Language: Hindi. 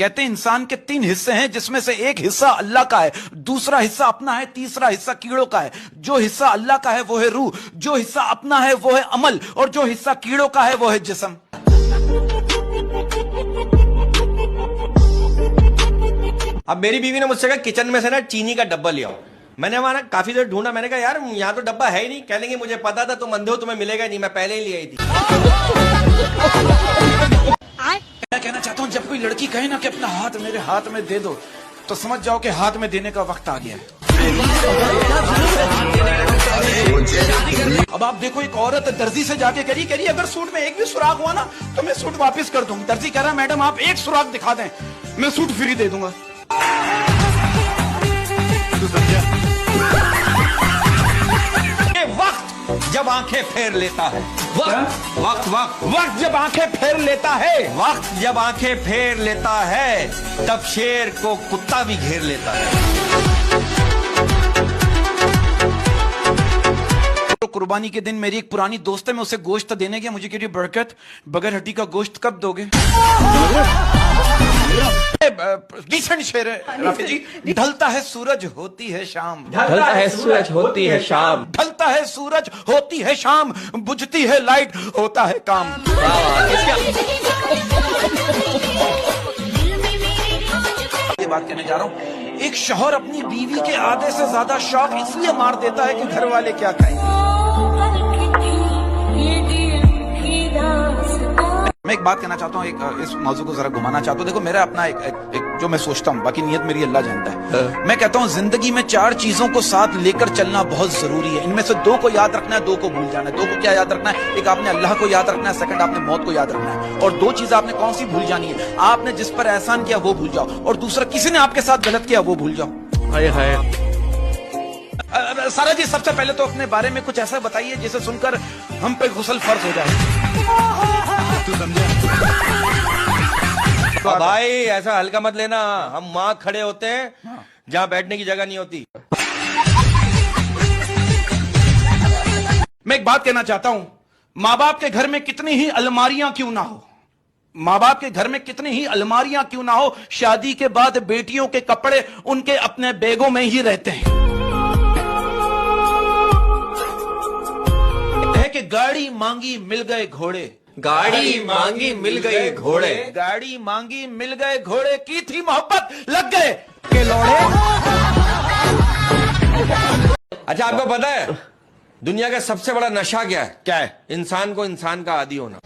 कहते हैं इंसान के 3 हिस्से हैं, जिसमें से एक हिस्सा अल्लाह का है, दूसरा हिस्सा अपना है, तीसरा हिस्सा कीड़ों का है। जो हिस्सा अल्लाह का है वो है रूह, जो हिस्सा अपना है वो है अमल, और जो हिस्सा कीड़ों का है वो है जिस्म। अब मेरी बीवी ने मुझसे कहा किचन में से ना चीनी का डब्बा ले आओ। मैंने वहां काफी देर ढूंढा, मैंने कहा यार यहाँ तो डब्बा है ही नहीं। कह लेंगे मुझे पता था, तुम अंधे हो, तुम्हें मिलेगा नहीं, मैं पहले ही ले आई थी। मैं कहना चाहता हूं, जब कोई लड़की कहे ना कि अपना हाथ मेरे हाथ में दे दो, तो समझ जाओ कि हाथ में देने का वक्त आ गया है। अब आप देखो, एक औरत दर्जी से जाके कह रही अगर सूट में एक भी सुराख हुआ ना तो मैं सूट वापस कर दूंगी। दर्जी कह रहा मैडम आप एक सुराख दिखा दें, मैं सूट फ्री दे दूंगा। ये वक्त जब आंखें फेर लेता है, वक्त जब आंखें फेर लेता है, वक्त जब आंखें फेर लेता है, तब शेर को कुत्ता भी घेर लेता है। तो कुर्बानी के दिन मेरी एक पुरानी दोस्त है, मैं उसे गोश्त देने गया, मुझे कह रही बरकत बगैर हड्डी का गोश्त कब दोगे? डिसेंट शेर है राफी जी। ढलता है सूरज होती है शाम, ढलता है सूरज होती है शाम, ढलता है सूरज होती है शाम, बुझती है लाइट होता है काम। ये बात कहने जा रहा हूँ, एक शौहर अपनी बीवी के आधे से ज्यादा शौक इसलिए मार देता है कि घर वाले क्या कहेंगे। मैं एक बात कहना चाहता हूँ, इस मौजू को जरा घुमाना चाहता हूँ। देखो मेरा अपना एक जो मैं सोचता हूँ, बाकी नियत मेरी अल्लाह जानता है। मैं कहता हूँ जिंदगी में 4 चीजों को साथ लेकर चलना बहुत जरूरी है। इनमें से 2 को याद रखना है, 2 को भूल जाना है। 2 को क्या याद रखना है? एक आपने अल्लाह को याद रखना है, सेकंड आपने मौत को याद रखना है। और 2 चीजें आपने कौन सी भूल जानी है? आपने जिस पर एहसान किया वो भूल जाओ, और दूसरा किसी ने आपके साथ गलत किया वो भूल जाओ। सारा जी, सबसे पहले तो अपने बारे में कुछ ऐसा बताइए जिसे सुनकर हम पे गुस्ल फर्ज हो जाए। तू समझा? तो भाई ऐसा हल्का मत लेना, हम वहां खड़े होते हैं जहां बैठने की जगह नहीं होती। मैं एक बात कहना चाहता हूं, माँ बाप के घर में कितनी ही अलमारियां क्यों ना हो, माँ बाप के घर में कितनी ही अलमारियां क्यों ना हो, शादी के बाद बेटियों के कपड़े उनके अपने बैगों में ही रहते हैं। कि गाड़ी मांगी मिल गए घोड़े, गाड़ी मांगी मिल गए घोड़े, गाड़ी मांगी मिल गए घोड़े, की थी मोहब्बत लग गए के लोड़े। अच्छा, आपको पता है दुनिया का सबसे बड़ा नशा क्या है? क्या है? इंसान को इंसान का आदी होना।